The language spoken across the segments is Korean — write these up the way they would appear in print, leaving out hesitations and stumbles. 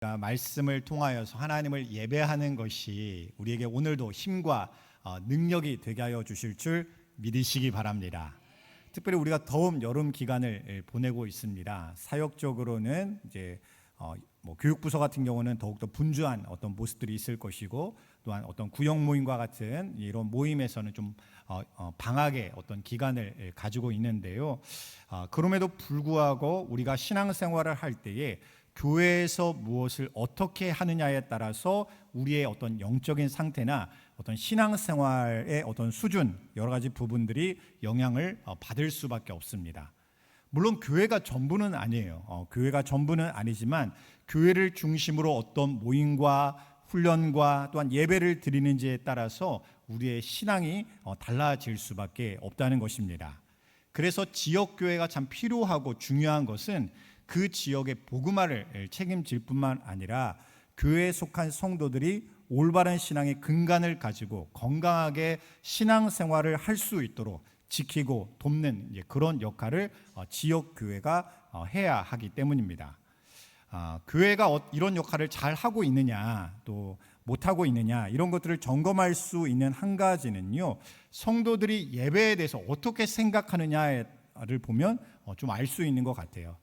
말씀을 통하여서 하나님을 예배하는 것이 우리에게 오늘도 힘과 능력이 되게 하여 주실 줄 믿으시기 바랍니다. 특별히 우리가 더운 여름 기간을 보내고 있습니다. 사역적으로는 이제 교육부서 같은 경우는 더욱더 분주한 어떤 모습들이 있을 것이고, 또한 어떤 구역 모임과 같은 이런 모임에서는 좀 방학의 어떤 기간을 가지고 있는데요. 그럼에도 불구하고 우리가 신앙생활을 할 때에 교회에서 무엇을 어떻게 하느냐에 따라서 우리의 어떤 영적인 상태나 어떤 신앙생활의 어떤 수준, 여러 가지 부분들이 영향을 받을 수밖에 없습니다. 물론 교회가 전부는 아니에요. 교회가 전부는 아니지만 교회를 중심으로 어떤 모임과 훈련과 또한 예배를 드리는지에 따라서 우리의 신앙이 달라질 수밖에 없다는 것입니다. 그래서 지역교회가 참 필요하고 중요한 것은 그 지역의 복음화를 책임질 뿐만 아니라 교회에 속한 성도들이 올바른 신앙의 근간을 가지고 건강하게 신앙생활을 할 수 있도록 지키고 돕는 그런 역할을 지역교회가 해야 하기 때문입니다. 교회가 이런 역할을 잘 하고 있느냐 또 못하고 있느냐, 이런 것들을 점검할 수 있는 한 가지는요, 성도들이 예배에 대해서 어떻게 생각하느냐를 보면 좀 알 수 있는 것 같아요.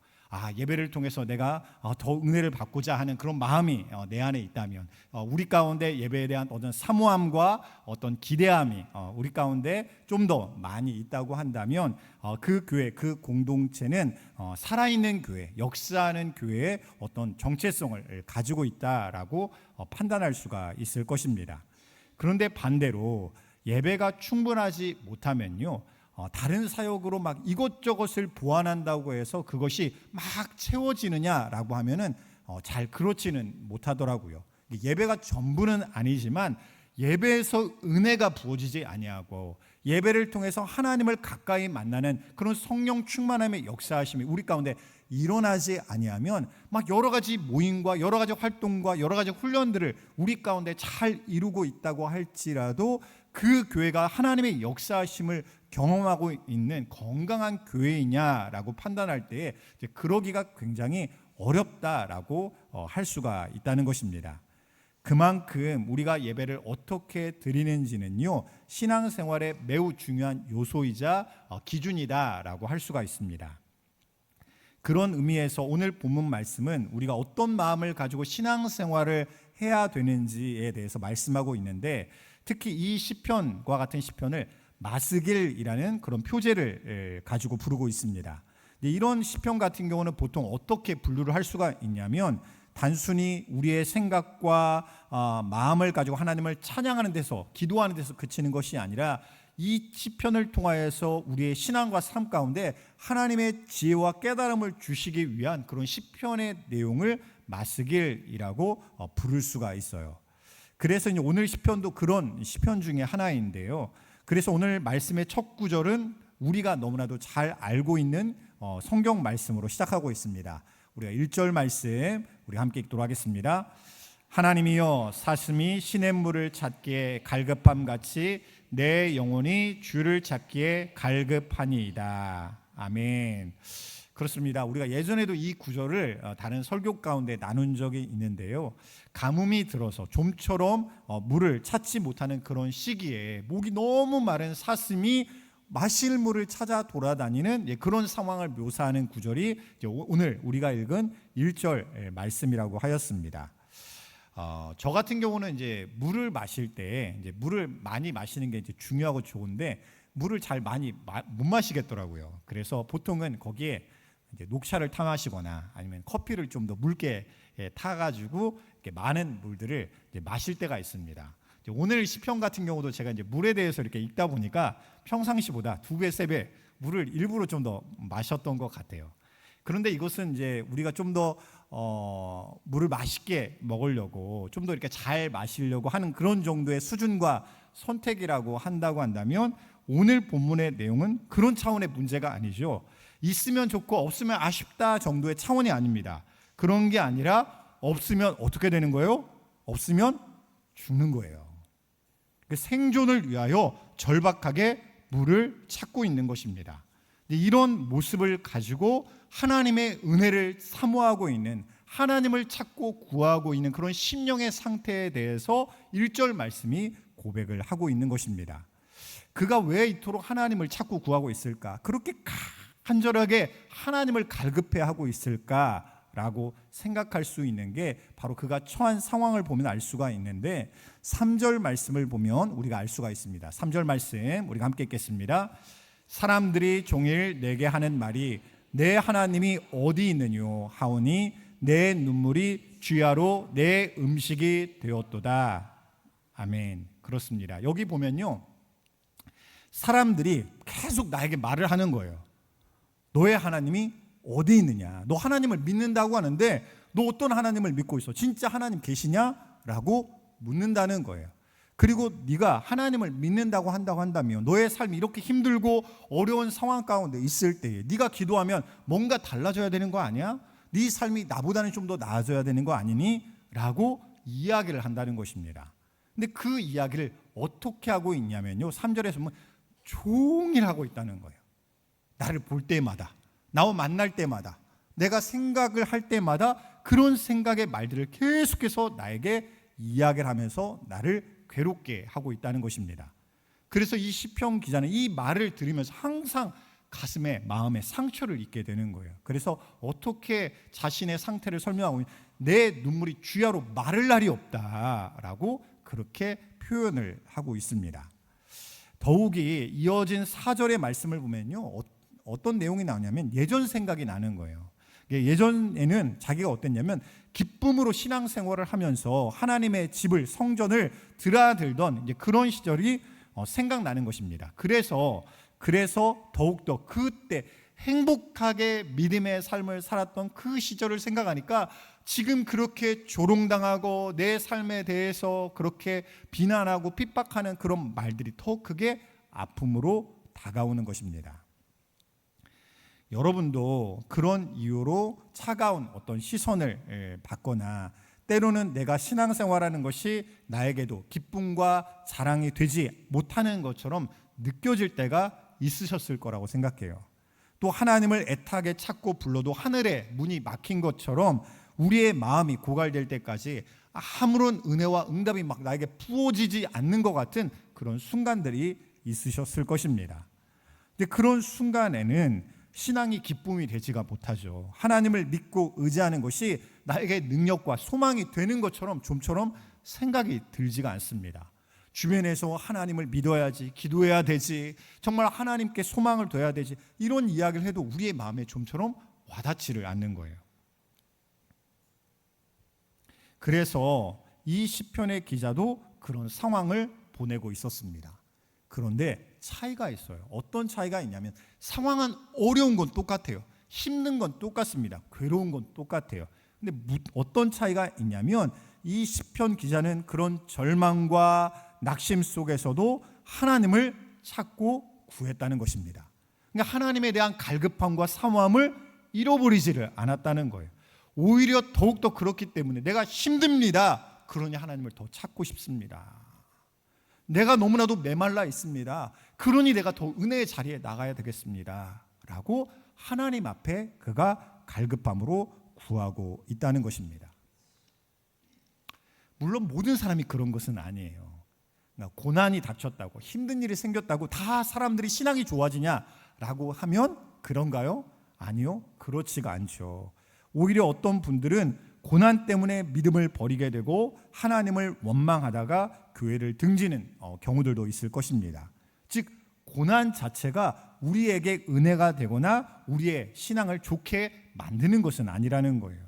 예배를 통해서 내가 더 은혜를 받고자 하는 그런 마음이 내 안에 있다면, 우리 가운데 예배에 대한 어떤 사모함과 어떤 기대함이 우리 가운데 좀 더 많이 있다고 한다면, 그 교회, 그 공동체는 살아있는 교회, 역사하는 교회의 어떤 정체성을 가지고 있다라고 판단할 수가 있을 것입니다. 그런데 반대로 예배가 충분하지 못하면요, 다른 사역으로 막 이것저것을 보완한다고 해서 그것이 막 채워지느냐라고 하면은 잘 그렇지는 못하더라고요. 예배가 전부는 아니지만 예배에서 은혜가 부어지지 아니하고 예배를 통해서 하나님을 가까이 만나는 그런 성령 충만함의 역사하심이 우리 가운데 일어나지 아니하면 막 여러 가지 모임과 여러 가지 활동과 여러 가지 훈련들을 우리 가운데 잘 이루고 있다고 할지라도 그 교회가 하나님의 역사하심을 경험하고 있는 건강한 교회이냐라고 판단할 때에 그러기가 굉장히 어렵다라고 할 수가 있다는 것입니다. 그만큼 우리가 예배를 어떻게 드리는지는요, 신앙생활의 매우 중요한 요소이자 기준이다라고 할 수가 있습니다. 그런 의미에서 오늘 본문 말씀은 우리가 어떤 마음을 가지고 신앙생활을 해야 되는지에 대해서 말씀하고 있는데, 특히 이 시편과 같은 시편을 마스길이라는 그런 표제를 가지고 부르고 있습니다. 이런 시편 같은 경우는 보통 어떻게 분류를 할 수가 있냐면, 단순히 우리의 생각과 마음을 가지고 하나님을 찬양하는 데서, 기도하는 데서 그치는 것이 아니라 이 시편을 통하여서 우리의 신앙과 삶 가운데 하나님의 지혜와 깨달음을 주시기 위한 그런 시편의 내용을 마스길이라고 부를 수가 있어요. 그래서 이제 오늘 시편도 그런 시편 중에 하나인데요. 그래서 오늘 말씀의 첫 구절은 우리가 너무나도 잘 알고 있는 성경 말씀으로 시작하고 있습니다. 우리가 1절 말씀 우리 함께 읽도록 하겠습니다. 하나님이여, 사슴이 시냇물을 찾기에 갈급함같이 내 영혼이 주를 찾기에 갈급하니이다. 아멘. 그렇습니다. 우리가 예전에도 이 구절을 다른 설교 가운데 나눈 적이 있는데요, 가뭄이 들어서 좀처럼 물을 찾지 못하는 그런 시기에 목이 너무 마른 사슴이 마실 물을 찾아 돌아다니는 그런 상황을 묘사하는 구절이 오늘 우리가 읽은 1절 말씀이라고 하였습니다. 저 같은 경우는 이제 물을 마실 때 물을 많이 마시는 게 중요하고 좋은데 물을 잘 많이 못 마시겠더라고요. 그래서 보통은 거기에 녹차를 타 마시거나 아니면 커피를 좀 더 묽게 타가지고 많은 물들을 마실 때가 있습니다. 오늘 시편 같은 경우도 제가 물에 대해서 이렇게 읽다 보니까 평상시보다 2배, 3배 물을 일부러 좀 더 마셨던 것 같아요. 그런데 이것은 우리가 좀 더 물을 맛있게 먹으려고, 좀 더 이렇게 잘 마시려고 하는 그런 정도의 수준과 선택이라고 한다고 한다면, 오늘 본문의 내용은 그런 차원의 문제가 아니죠. 있으면 좋고 없으면 아쉽다 정도의 차원이 아닙니다. 그런 게 아니라 없으면 어떻게 되는 거예요? 없으면 죽는 거예요. 생존을 위하여 절박하게 물을 찾고 있는 것입니다. 이런 모습을 가지고 하나님의 은혜를 사모하고 있는, 하나님을 찾고 구하고 있는 그런 심령의 상태에 대해서 1절 말씀이 고백을 하고 있는 것입니다. 그가 왜 이토록 하나님을 찾고 구하고 있을까? 그렇게 간절하게 하나님을 갈급해하고 있을까라고 생각할 수 있는 게 바로 그가 처한 상황을 보면 알 수가 있는데 3절 말씀을 보면 우리가 알 수가 있습니다. 3절 말씀 우리가 함께 읽겠습니다. 사람들이 종일 내게 하는 말이 내 하나님이 어디 있느뇨 하오니 내 눈물이 주야로 내 음식이 되었도다. 아멘. 그렇습니다. 여기 보면요, 사람들이 계속 나에게 말을 하는 거예요. 너의 하나님이 어디 있느냐? 너 하나님을 믿는다고 하는데 너 어떤 하나님을 믿고 있어? 진짜 하나님 계시냐? 라고 묻는다는 거예요. 그리고 네가 하나님을 믿는다고 한다면 너의 삶이 이렇게 힘들고 어려운 상황 가운데 있을 때에 네가 기도하면 뭔가 달라져야 되는 거 아니야? 네 삶이 나보다는 좀 더 나아져야 되는 거 아니니? 라고 이야기를 한다는 것입니다. 근데 그 이야기를 어떻게 하고 있냐면요, 3절에서 보면 종일 하고 있다는 거예요. 나를 볼 때마다, 나와 만날 때마다, 내가 생각을 할 때마다 그런 생각의 말들을 계속해서 나에게 이야기를 하면서 나를 괴롭게 하고 있다는 것입니다. 그래서 이 시편 기자는 이 말을 들으면서 항상 가슴에, 마음에 상처를 입게 되는 거예요. 그래서 어떻게 자신의 상태를 설명하고 있냐, 내 눈물이 주야로 마를 날이 없다라고 그렇게 표현을 하고 있습니다. 더욱이 이어진 4절의 말씀을 보면요, 어떤 내용이 나오냐면 예전 생각이 나는 거예요. 예전에는 자기가 어땠냐면 기쁨으로 신앙생활을 하면서 하나님의 집을, 성전을 드나들던 이제 그런 시절이 생각나는 것입니다. 그래서 더욱더 그때 행복하게 믿음의 삶을 살았던 그 시절을 생각하니까 지금 그렇게 조롱당하고 내 삶에 대해서 그렇게 비난하고 핍박하는 그런 말들이 더 크게 아픔으로 다가오는 것입니다. 여러분도 그런 이유로 차가운 어떤 시선을 받거나 때로는 내가 신앙생활하는 것이 나에게도 기쁨과 자랑이 되지 못하는 것처럼 느껴질 때가 있으셨을 거라고 생각해요. 또 하나님을 애타게 찾고 불러도 하늘에 문이 막힌 것처럼 우리의 마음이 고갈될 때까지 아무런 은혜와 응답이 막 나에게 부어지지 않는 것 같은 그런 순간들이 있으셨을 것입니다. 근데 그런 순간에는 신앙이 기쁨이 되지가 못하죠. 하나님을 믿고 의지하는 것이 나에게 능력과 소망이 되는 것처럼 좀처럼 생각이 들지가 않습니다. 주변에서 하나님을 믿어야지, 기도해야 되지, 정말 하나님께 소망을 둬야 되지, 이런 이야기를 해도 우리의 마음에 좀처럼 와닿지를 않는 거예요. 그래서 이 시편의 기자도 그런 상황을 보내고 있었습니다. 그런데 차이가 있어요. 어떤 차이가 있냐면 상황은 어려운 건 똑같아요. 힘든 건 똑같습니다. 괴로운 건 똑같아요. 근데 어떤 차이가 있냐면 이 시편 기자는 그런 절망과 낙심 속에서도 하나님을 찾고 구했다는 것입니다. 그러니까 하나님에 대한 갈급함과 사모함을 잃어버리지를 않았다는 거예요. 오히려 더욱더 그렇기 때문에 내가 힘듭니다. 그러니 하나님을 더 찾고 싶습니다. 내가 너무나도 메말라 있습니다. 그러니 내가 더 은혜의 자리에 나가야 되겠습니다. 라고 하나님 앞에 그가 갈급함으로 구하고 있다는 것입니다. 물론 모든 사람이 그런 것은 아니에요. 고난이 닥쳤다고, 힘든 일이 생겼다고 다 사람들이 신앙이 좋아지냐라고 하면 그런가요? 아니요, 그렇지가 않죠. 오히려 어떤 분들은 고난 때문에 믿음을 버리게 되고 하나님을 원망하다가 교회를 등지는 경우들도 있을 것입니다. 즉 고난 자체가 우리에게 은혜가 되거나 우리의 신앙을 좋게 만드는 것은 아니라는 거예요.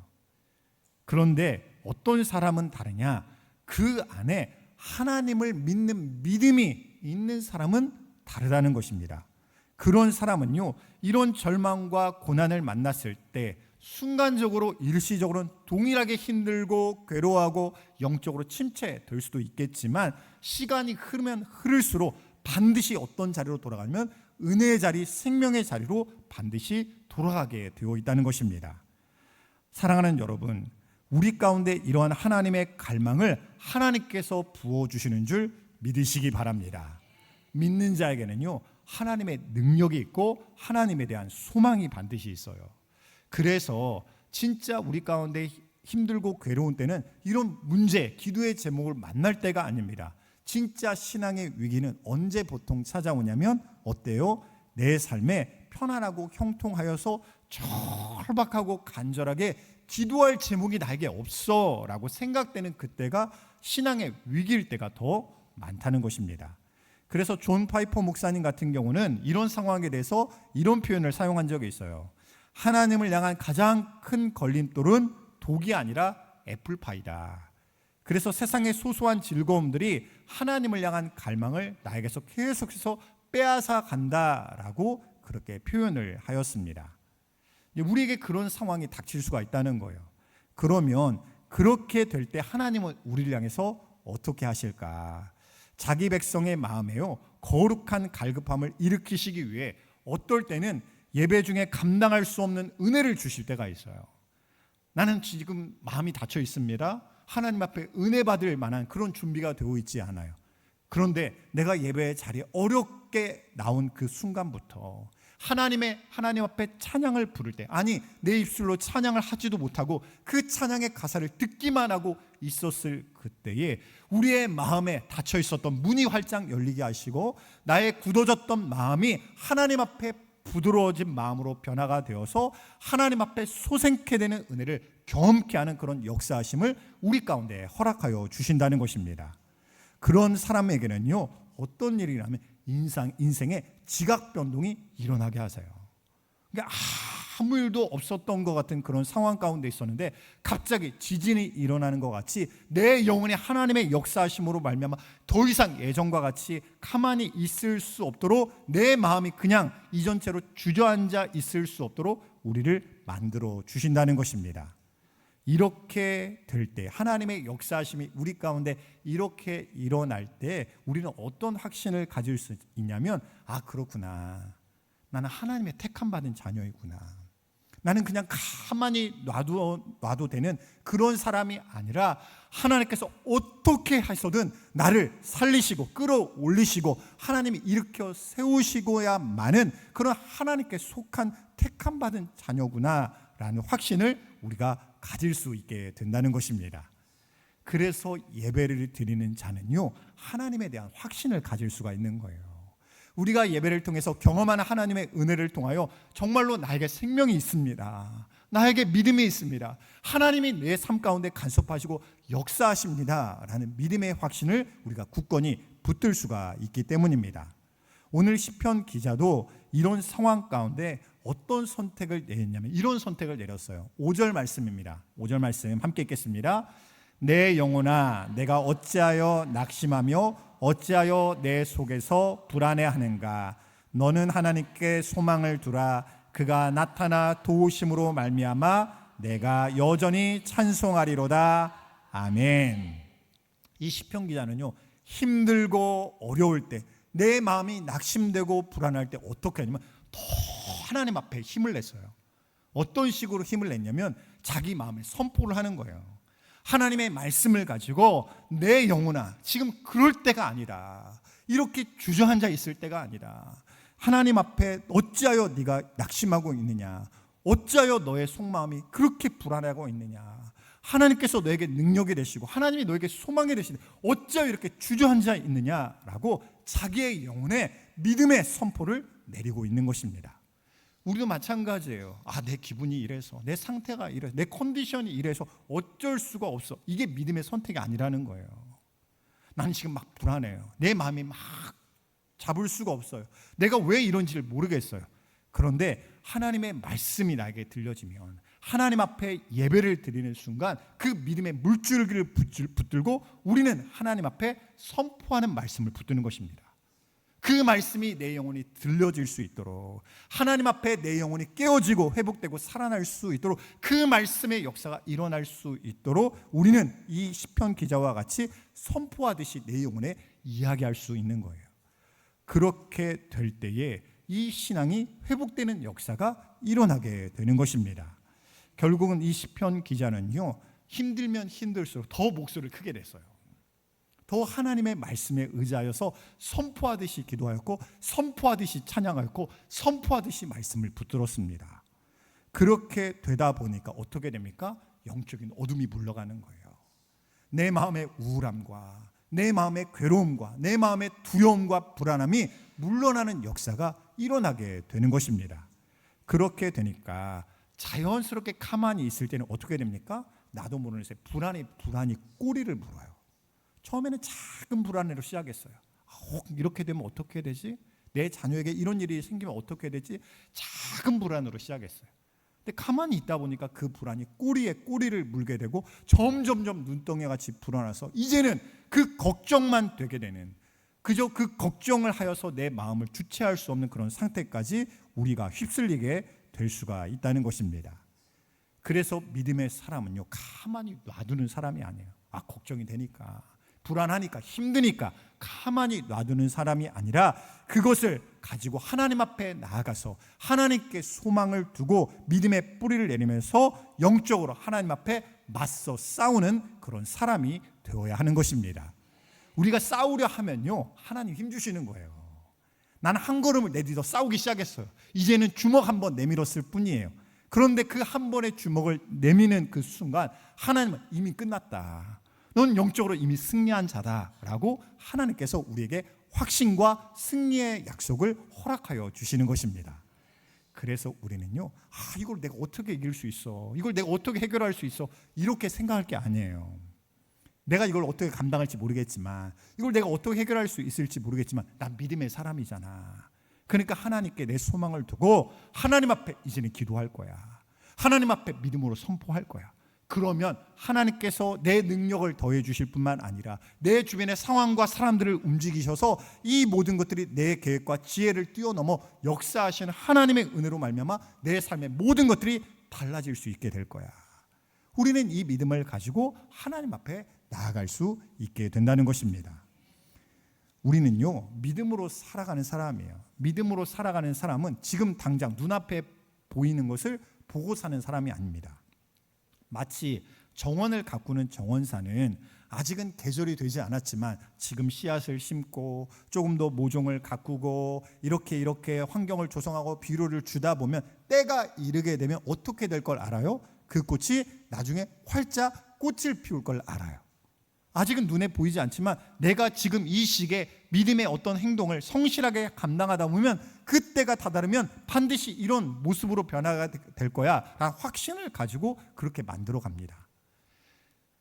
그런데 어떤 사람은 다르냐? 그 안에 하나님을 믿는 믿음이 있는 사람은 다르다는 것입니다. 그런 사람은요, 이런 절망과 고난을 만났을 때 순간적으로 일시적으로는 동일하게 힘들고 괴로워하고 영적으로 침체될 수도 있겠지만 시간이 흐르면 흐를수록 반드시 어떤 자리로 돌아가면 은혜의 자리, 생명의 자리로 반드시 돌아가게 되어 있다는 것입니다. 사랑하는 여러분, 우리 가운데 이러한 하나님의 갈망을 하나님께서 부어주시는 줄 믿으시기 바랍니다. 믿는 자에게는요, 하나님의 능력이 있고 하나님에 대한 소망이 반드시 있어요. 그래서 진짜 우리 가운데 힘들고 괴로운 때는 이런 문제, 기도의 제목을 만날 때가 아닙니다. 진짜 신앙의 위기는 언제 보통 찾아오냐면 어때요? 내 삶에 편안하고 형통하여서 절박하고 간절하게 기도할 제목이 나에게 없어 라고 생각되는 그때가 신앙의 위기일 때가 더 많다는 것입니다. 그래서 존 파이퍼 목사님 같은 경우는 이런 상황에 대해서 이런 표현을 사용한 적이 있어요. 하나님을 향한 가장 큰 걸림돌은 독이 아니라 애플파이다. 그래서 세상의 소소한 즐거움들이 하나님을 향한 갈망을 나에게서 계속해서 빼앗아 간다라고 그렇게 표현을 하였습니다. 우리에게 그런 상황이 닥칠 수가 있다는 거예요. 그러면 그렇게 될 때 하나님은 우리를 향해서 어떻게 하실까? 자기 백성의 마음에요 거룩한 갈급함을 일으키시기 위해 어떨 때는 예배 중에 감당할 수 없는 은혜를 주실 때가 있어요. 나는 지금 마음이 닫혀 있습니다. 하나님 앞에 은혜 받을 만한 그런 준비가 되어 있지 않아요. 그런데 내가 예배의 자리에 어렵게 나온 그 순간부터 하나님 앞에 찬양을 부를 때, 아니 내 입술로 찬양을 하지도 못하고 그 찬양의 가사를 듣기만 하고 있었을 그때에 우리의 마음에 닫혀 있었던 문이 활짝 열리게 하시고 나의 굳어졌던 마음이 하나님 앞에 부드러워진 마음으로 변화가 되어서 하나님 앞에 솟게 되는 은혜를 경험케 하는 그런 역사하심을 우리 가운데 허락하여 주신다는 것입니다. 그런 사람에게는요 어떤 일이라면 인생의 지각 변동이 일어나게 하세요. 그러니까 아무 일도 없었던 것 같은 그런 상황 가운데 있었는데 갑자기 지진이 일어나는 것 같이 내 영혼이 하나님의 역사하심으로 말미암아 더 이상 예전과 같이 가만히 있을 수 없도록 내 마음이 그냥 이전체로 주저앉아 있을 수 없도록 우리를 만들어 주신다는 것입니다. 이렇게 될 때 하나님의 역사하심이 우리 가운데 이렇게 일어날 때 우리는 어떤 확신을 가질 수 있냐면 그렇구나. 나는 하나님의 택함 받은 자녀이구나. 나는 그냥 가만히 놔도 되는 그런 사람이 아니라 하나님께서 어떻게 하셔든 나를 살리시고 끌어올리시고 하나님이 일으켜 세우시고야만은 그런 하나님께 속한 택함 받은 자녀구나라는 확신을 우리가 가질 수 있게 된다는 것입니다. 그래서 예배를 드리는 자는요 하나님에 대한 확신을 가질 수가 있는 거예요. 우리가 예배를 통해서 경험하는 하나님의 은혜를 통하여 정말로 나에게 생명이 있습니다. 나에게 믿음이 있습니다. 하나님이 내 삶 가운데 간섭하시고 역사하십니다 라는 믿음의 확신을 우리가 굳건히 붙들 수가 있기 때문입니다. 오늘 시편 기자도 이런 상황 가운데 어떤 선택을 내렸냐면 이런 선택을 내렸어요. 5절 말씀입니다. 5절 말씀 함께 읽겠습니다. 내 영혼아 내가 어찌하여 낙심하며 어찌하여 내 속에서 불안해하는가. 너는 하나님께 소망을 두라. 그가 나타나 도우심으로 말미암아 내가 여전히 찬송하리로다. 아멘. 이 시편 기자는요 힘들고 어려울 때 내 마음이 낙심되고 불안할 때 어떻게 하냐면 더 하나님 앞에 힘을 냈어요. 어떤 식으로 힘을 냈냐면 자기 마음에 선포를 하는 거예요. 하나님의 말씀을 가지고 내 영혼아 지금 그럴 때가 아니라 이렇게 주저앉아 있을 때가 아니라 하나님 앞에 어찌하여 네가 낙심하고 있느냐, 어찌하여 너의 속마음이 그렇게 불안하고 있느냐, 하나님께서 너에게 능력이 되시고 하나님이 너에게 소망이 되시는데 어찌하여 이렇게 주저앉아 있느냐라고 자기의 영혼에 믿음의 선포를 내리고 있는 것입니다. 우리도 마찬가지예요. 내 기분이 이래서, 내 상태가 이래서, 내 컨디션이 이래서 어쩔 수가 없어. 이게 믿음의 선택이 아니라는 거예요. 나는 지금 막 불안해요. 내 마음이 막 잡을 수가 없어요. 내가 왜 이런지를 모르겠어요. 그런데 하나님의 말씀이 나에게 들려지면 하나님 앞에 예배를 드리는 순간 그 믿음의 물줄기를 붙들고 우리는 하나님 앞에 선포하는 말씀을 붙드는 것입니다. 그 말씀이 내 영혼이 들려질 수 있도록 하나님 앞에 내 영혼이 깨어지고 회복되고 살아날 수 있도록 그 말씀의 역사가 일어날 수 있도록 우리는 이 시편 기자와 같이 선포하듯이 내 영혼에 이야기할 수 있는 거예요. 그렇게 될 때에 이 신앙이 회복되는 역사가 일어나게 되는 것입니다. 결국은 이 시편 기자는요 힘들면 힘들수록 더 목소리를 크게 냈어요. 더 하나님의 말씀에 의지하여서 선포하듯이 기도하였고 선포하듯이 찬양하였고 선포하듯이 말씀을 붙들었습니다. 그렇게 되다 보니까 어떻게 됩니까? 영적인 어둠이 물러가는 거예요. 내 마음의 우울함과 내 마음의 괴로움과 내 마음의 두려움과 불안함이 물러나는 역사가 일어나게 되는 것입니다. 그렇게 되니까 자연스럽게 가만히 있을 때는 어떻게 됩니까? 나도 모르는 새에 불안이 꼬리를 물어요. 처음에는 작은 불안으로 시작했어요. 이렇게 되면 어떻게 되지? 내 자녀에게 이런 일이 생기면 어떻게 되지? 작은 불안으로 시작했어요. 근데 가만히 있다 보니까 그 불안이 꼬리에 꼬리를 물게 되고 점점점 눈덩이같이 불어나서 이제는 그 걱정만 되게 되는, 그저 그 걱정을 하여서 내 마음을 주체할 수 없는 그런 상태까지 우리가 휩쓸리게 될 수가 있다는 것입니다. 그래서 믿음의 사람은요, 가만히 놔두는 사람이 아니에요. 걱정이 되니까, 불안하니까, 힘드니까 가만히 놔두는 사람이 아니라 그것을 가지고 하나님 앞에 나아가서 하나님께 소망을 두고 믿음의 뿌리를 내리면서 영적으로 하나님 앞에 맞서 싸우는 그런 사람이 되어야 하는 것입니다. 우리가 싸우려 하면요, 하나님 힘주시는 거예요. 나는 한 걸음을 내딛어 싸우기 시작했어요. 이제는 주먹 한 번 내밀었을 뿐이에요. 그런데 그 한 번의 주먹을 내미는 그 순간 하나님은 이미 끝났다, 넌 영적으로 이미 승리한 자다라고 하나님께서 우리에게 확신과 승리의 약속을 허락하여 주시는 것입니다. 그래서 우리는요, 이걸 내가 어떻게 이길 수 있어, 이걸 내가 어떻게 해결할 수 있어, 이렇게 생각할 게 아니에요. 내가 이걸 어떻게 감당할지 모르겠지만, 이걸 내가 어떻게 해결할 수 있을지 모르겠지만 난 믿음의 사람이잖아. 그러니까 하나님께 내 소망을 두고 하나님 앞에 이제는 기도할 거야. 하나님 앞에 믿음으로 선포할 거야. 그러면 하나님께서 내 능력을 더해 주실 뿐만 아니라 내 주변의 상황과 사람들을 움직이셔서 이 모든 것들이 내 계획과 지혜를 뛰어넘어 역사하시는 하나님의 은혜로 말미암아 내 삶의 모든 것들이 달라질 수 있게 될 거야. 우리는 이 믿음을 가지고 하나님 앞에 나아갈 수 있게 된다는 것입니다. 우리는요, 믿음으로 살아가는 사람이에요. 믿음으로 살아가는 사람은 지금 당장 눈앞에 보이는 것을 보고 사는 사람이 아닙니다. 마치 정원을 가꾸는 정원사는 아직은 계절이 되지 않았지만 지금 씨앗을 심고 조금 더 모종을 가꾸고 이렇게 환경을 조성하고 비료를 주다 보면 때가 이르게 되면 어떻게 될 걸 알아요? 그 꽃이 나중에 활짝 꽃을 피울 걸 알아요. 아직은 눈에 보이지 않지만 내가 지금 이 시기에 믿음의 어떤 행동을 성실하게 감당하다 보면 그때가 다다르면 반드시 이런 모습으로 변화가 될 거야 라는 확신을 가지고 그렇게 만들어 갑니다.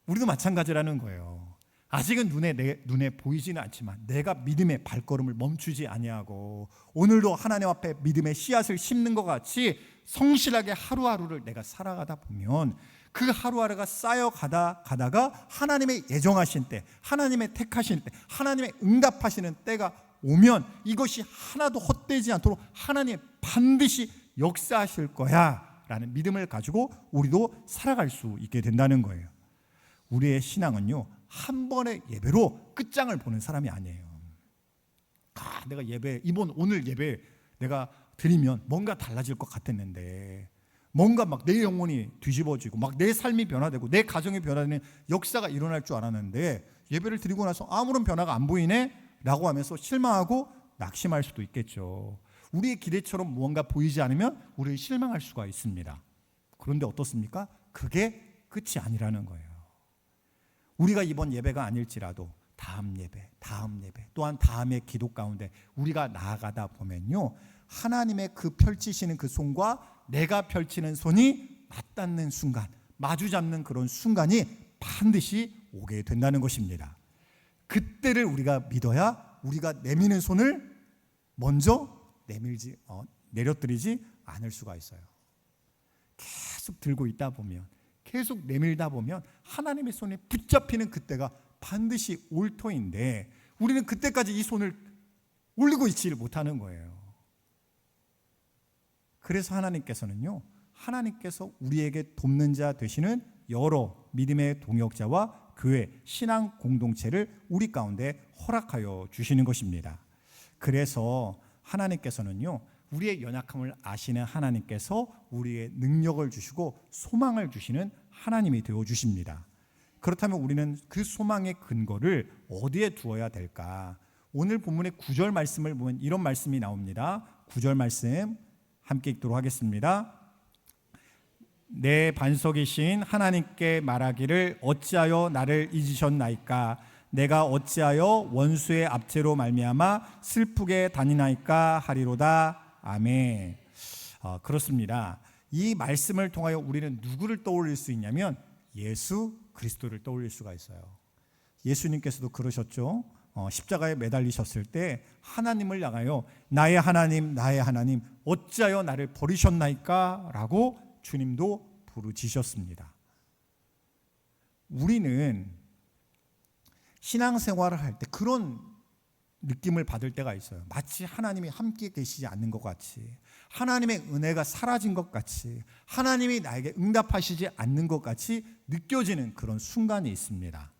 우리도 마찬가지라는 거예요. 아직은 눈에 보이지는 않지만 내가 믿음의 발걸음을 멈추지 아니하고 오늘도 하나님 앞에 믿음의 씨앗을 심는 것 같이 성실하게 하루하루를 내가 살아가다 보면 그 하루하루가 쌓여가다가 하나님의 예정하신 때, 하나님의 택하신 때, 하나님의 응답하시는 때가 오면 이것이 하나도 헛되지 않도록 하나님 반드시 역사하실 거야 라는 믿음을 가지고 우리도 살아갈 수 있게 된다는 거예요. 우리의 신앙은요, 한 번의 예배로 끝장을 보는 사람이 아니에요. 내가 오늘 예배 내가 드리면 뭔가 달라질 것 같았는데 뭔가 막 내 영혼이 뒤집어지고 막 내 삶이 변화되고 내 가정이 변화되는 역사가 일어날 줄 알았는데 예배를 드리고 나서 아무런 변화가 안 보이네 라고 하면서 실망하고 낙심할 수도 있겠죠. 우리의 기대처럼 무언가 보이지 않으면 우리를 실망할 수가 있습니다. 그런데 어떻습니까? 그게 끝이 아니라는 거예요. 우리가 이번 예배가 아닐지라도 다음 예배 또한 다음의 기도 가운데 우리가 나아가다 보면요, 하나님의 그 펼치시는 그 손과 내가 펼치는 손이 맞닿는 순간, 마주 잡는 그런 순간이 반드시 오게 된다는 것입니다. 그때를 우리가 믿어야 우리가 내미는 손을 먼저 내려뜨리지 않을 수가 있어요. 계속 들고 있다 보면, 계속 내밀다 보면 하나님의 손에 붙잡히는 그때가 반드시 올 터인데 우리는 그때까지 이 손을 올리고 있지를 못하는 거예요. 그래서 하나님께서 우리에게 돕는 자 되시는 여러 믿음의 동역자와 교회, 신앙 공동체를 우리 가운데 허락하여 주시는 것입니다. 그래서 하나님께서는요, 우리의 연약함을 아시는 하나님께서 우리의 능력을 주시고 소망을 주시는 하나님이 되어 주십니다. 그렇다면 우리는 그 소망의 근거를 어디에 두어야 될까? 오늘 본문의 9절 말씀을 보면 이런 말씀이 나옵니다. 9절 말씀 함께 읽도록 하겠습니다. 내 반석이신 하나님께 말하기를 어찌하여 나를 잊으셨나이까? 내가 어찌하여 원수의 압제로 말미암아 슬프게 다니나이까 하리로다. 아멘. 그렇습니다. 이 말씀을 통하여 우리는 누구를 떠올릴 수 있냐면 예수 그리스도를 떠올릴 수가 있어요. 예수님께서도 그러셨죠. 십자가에 매달리셨을 때 하나님을 향하여 나의 하나님 나의 하나님 어찌하여 나를 버리셨나이까? 라고 주님도 부르짖으셨습니다. 우리는 신앙생활을 할 때 그런 느낌을 받을 때가 있어요. 마치 하나님이 함께 계시지 않는 것 같이, 하나님의 은혜가 사라진 것 같이, 하나님이 나에게 응답하시지 않는 것 같이 느껴지는 그런 순간이 있습니다.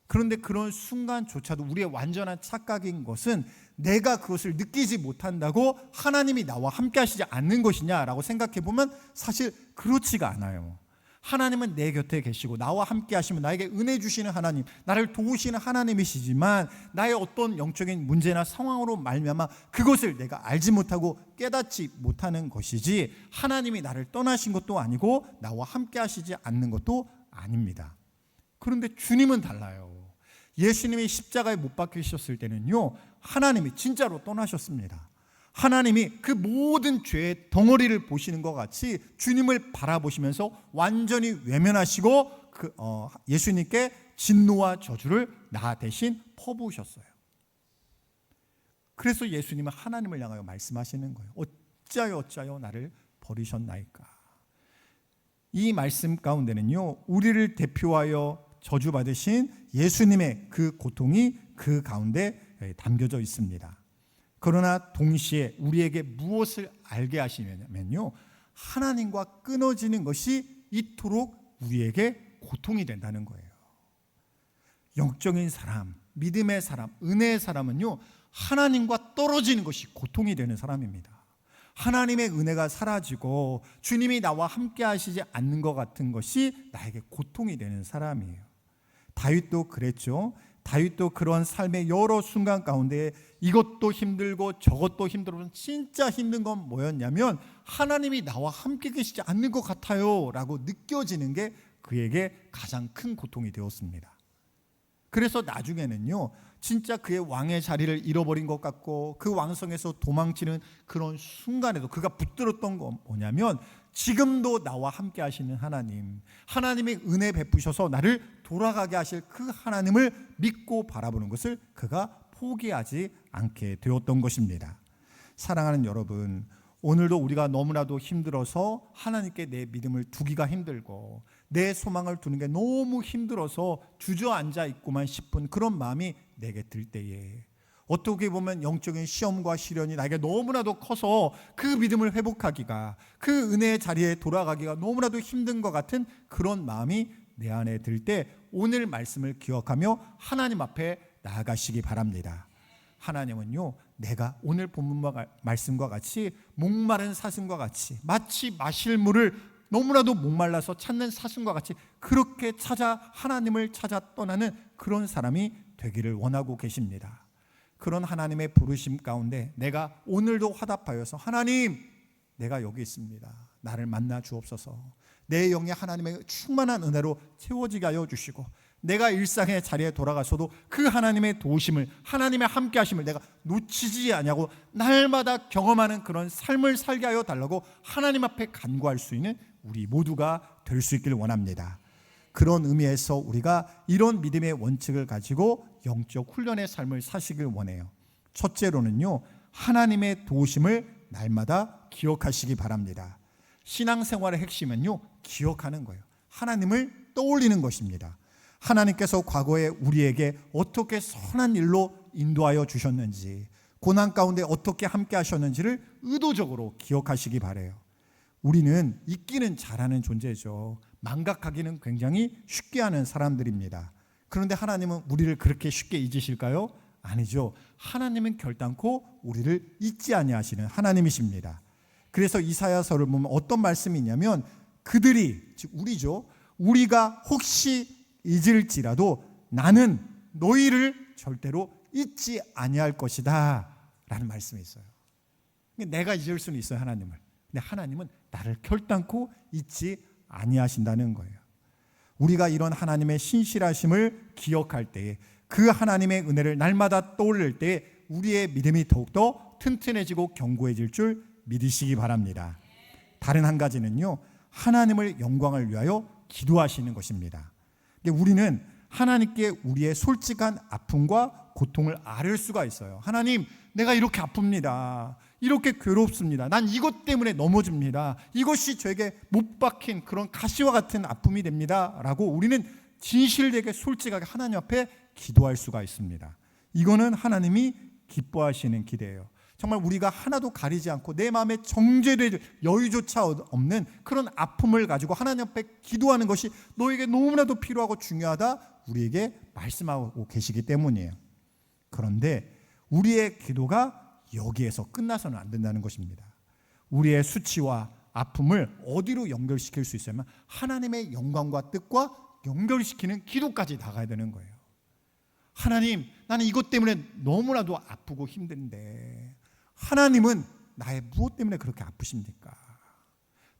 그런데 그런 순간조차도 우리의 완전한 착각인 것은 내가 그것을 느끼지 못한다고 하나님이 나와 함께 하시지 않는 것이냐라고 생각해 보면 사실 그렇지가 않아요. 하나님은 내 곁에 계시고 나와 함께 하시면 나에게 은혜 주시는 하나님, 나를 도우시는 하나님이시지만 나의 어떤 영적인 문제나 상황으로 말미암아 그것을 내가 알지 못하고 깨닫지 못하는 것이지 하나님이 나를 떠나신 것도 아니고 나와 함께 하시지 않는 것도 아닙니다. 그런데 주님은 달라요. 예수님이 십자가에 못 박히셨을 때는요, 하나님이 진짜로 떠나셨습니다. 하나님이 그 모든 죄의 덩어리를 보시는 것 같이 주님을 바라보시면서 완전히 외면하시고 예수님께 진노와 저주를 나 대신 퍼부으셨어요. 그래서 예수님은 하나님을 향하여 말씀하시는 거예요. 어찌하여 나를 버리셨나이까? 이 말씀 가운데는요, 우리를 대표하여 저주받으신 예수님의 그 고통이 그 가운데 담겨져 있습니다. 그러나 동시에 우리에게 무엇을 알게 하시냐면요, 하나님과 끊어지는 것이 이토록 우리에게 고통이 된다는 거예요. 영적인 사람, 믿음의 사람, 은혜의 사람은요, 하나님과 떨어지는 것이 고통이 되는 사람입니다. 하나님의 은혜가 사라지고 주님이 나와 함께 하시지 않는 것 같은 것이 나에게 고통이 되는 사람이에요. 다윗도 그랬죠. 다윗도 그런 삶의 여러 순간 가운데 이것도 힘들고 저것도 힘들고 진짜 힘든 건 뭐였냐면 하나님이 나와 함께 계시지 않는 것 같아요 라고 느껴지는 게 그에게 가장 큰 고통이 되었습니다. 그래서 나중에는요, 진짜 그의 왕의 자리를 잃어버린 것 같고 그 왕성에서 도망치는 그런 순간에도 그가 붙들었던 건 뭐냐면 지금도 나와 함께 하시는 하나님, 하나님의 은혜 베푸셔서 나를 돌아가게 하실 그 하나님을 믿고 바라보는 것을 그가 포기하지 않게 되었던 것입니다. 사랑하는 여러분, 오늘도 우리가 너무나도 힘들어서 하나님께 내 믿음을 두기가 힘들고 내 소망을 두는 게 너무 힘들어서 주저앉아 있고만 싶은 그런 마음이 내게 들 때에 어떻게 보면 영적인 시험과 시련이 나에게 너무나도 커서 그 믿음을 회복하기가, 그 은혜의 자리에 돌아가기가 너무나도 힘든 것 같은 그런 마음이 내 안에 들 때 오늘 말씀을 기억하며 하나님 앞에 나아가시기 바랍니다. 하나님은요, 내가 오늘 본문 말씀과 같이 목마른 사슴과 같이 마치 마실 물을 너무나도 목말라서 찾는 사슴과 같이 그렇게 하나님을 찾아 떠나는 그런 사람이 되기를 원하고 계십니다. 그런 하나님의 부르심 가운데 내가 오늘도 화답하여서 하나님, 내가 여기 있습니다. 나를 만나 주옵소서. 내 영이 하나님의 충만한 은혜로 채워지게 하여 주시고 내가 일상의 자리에 돌아가서도 그 하나님의 도우심을, 하나님의 함께 하심을 내가 놓치지 않냐고 날마다 경험하는 그런 삶을 살게 하여 달라고 하나님 앞에 간구할 수 있는 우리 모두가 될 수 있기를 원합니다. 그런 의미에서 우리가 이런 믿음의 원칙을 가지고 영적 훈련의 삶을 사시길 원해요. 첫째로는요, 하나님의 도우심을 날마다 기억하시기 바랍니다. 신앙생활의 핵심은요, 기억하는 거예요. 하나님을 떠올리는 것입니다. 하나님께서 과거에 우리에게 어떻게 선한 일로 인도하여 주셨는지, 고난 가운데 어떻게 함께 하셨는지를 의도적으로 기억하시기 바라요. 우리는 잊기는 잘하는 존재죠. 망각하기는 굉장히 쉽게 하는 사람들입니다. 그런데 하나님은 우리를 그렇게 쉽게 잊으실까요? 아니죠. 하나님은 결단코 우리를 잊지 아니하시는 하나님이십니다. 그래서 이사야서를 보면 어떤 말씀이 있냐면 그들이, 즉 우리죠, 우리가 혹시 잊을지라도 나는 너희를 절대로 잊지 아니할 것이다 라는 말씀이 있어요. 내가 잊을 수는 있어요, 하나님을. 근데 하나님은 나를 결단코 잊지 아니하신다는 거예요. 우리가 이런 하나님의 신실하심을 기억할 때에, 그 하나님의 은혜를 날마다 떠올릴 때에 우리의 믿음이 더욱더 튼튼해지고 견고해질 줄 믿으시기 바랍니다. 다른 한 가지는요, 하나님을 영광을 위하여 기도하시는 것입니다. 우리는 하나님께 우리의 솔직한 아픔과 고통을 아뢰을 수가 있어요. 하나님, 내가 이렇게 아픕니다. 이렇게 괴롭습니다. 난 이것 때문에 넘어집니다. 이것이 저에게 못 박힌 그런 가시와 같은 아픔이 됩니다. 라고 우리는 진실되게 솔직하게 하나님 앞에 기도할 수가 있습니다. 이거는 하나님이 기뻐하시는 기도예요. 정말 우리가 하나도 가리지 않고 내 마음에 정죄될 여유조차 없는 그런 아픔을 가지고 하나님 앞에 기도하는 것이 너에게 너무나도 필요하고 중요하다 우리에게 말씀하고 계시기 때문이에요. 그런데 우리의 기도가 여기에서 끝나서는 안 된다는 것입니다. 우리의 수치와 아픔을 어디로 연결시킬 수 있으면 하나님의 영광과 뜻과 연결시키는 기도까지 나가야 되는 거예요. 하나님, 나는 이것 때문에 너무나도 아프고 힘든데 하나님은 나의 무엇 때문에 그렇게 아프십니까?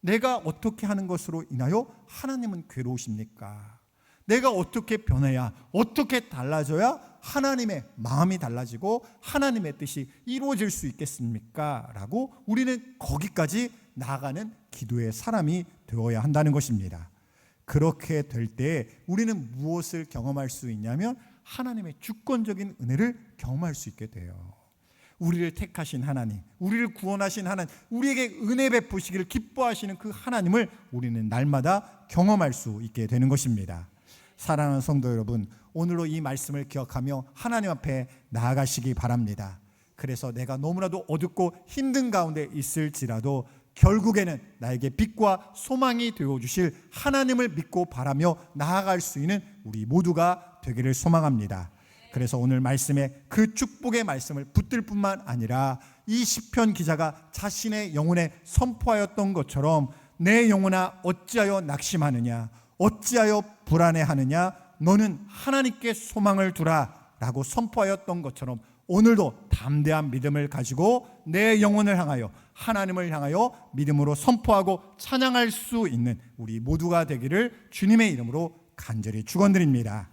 내가 어떻게 하는 것으로 인하여 하나님은 괴로우십니까? 내가 어떻게 변해야, 어떻게 달라져야 하나님의 마음이 달라지고 하나님의 뜻이 이루어질 수 있겠습니까? 라고 우리는 거기까지 나아가는 기도의 사람이 되어야 한다는 것입니다. 그렇게 될 때 우리는 무엇을 경험할 수 있냐면 하나님의 주권적인 은혜를 경험할 수 있게 돼요. 우리를 택하신 하나님, 우리를 구원하신 하나님, 우리에게 은혜 베푸시기를 기뻐하시는 그 하나님을 우리는 날마다 경험할 수 있게 되는 것입니다. 사랑하는 성도 여러분, 오늘로 이 말씀을 기억하며 하나님 앞에 나아가시기 바랍니다. 그래서 내가 너무나도 어둡고 힘든 가운데 있을지라도 결국에는 나에게 빛과 소망이 되어주실 하나님을 믿고 바라며 나아갈 수 있는 우리 모두가 되기를 소망합니다. 그래서 오늘 말씀에 그 축복의 말씀을 붙들 뿐만 아니라 이 시편 기자가 자신의 영혼에 선포하였던 것처럼 내 영혼아 어찌하여 낙심하느냐, 어찌하여 불안해하느냐, 너는 하나님께 소망을 두라 라고 선포하였던 것처럼 오늘도 담대한 믿음을 가지고 내 영혼을 향하여 하나님을 향하여 믿음으로 선포하고 찬양할 수 있는 우리 모두가 되기를 주님의 이름으로 간절히 축원드립니다.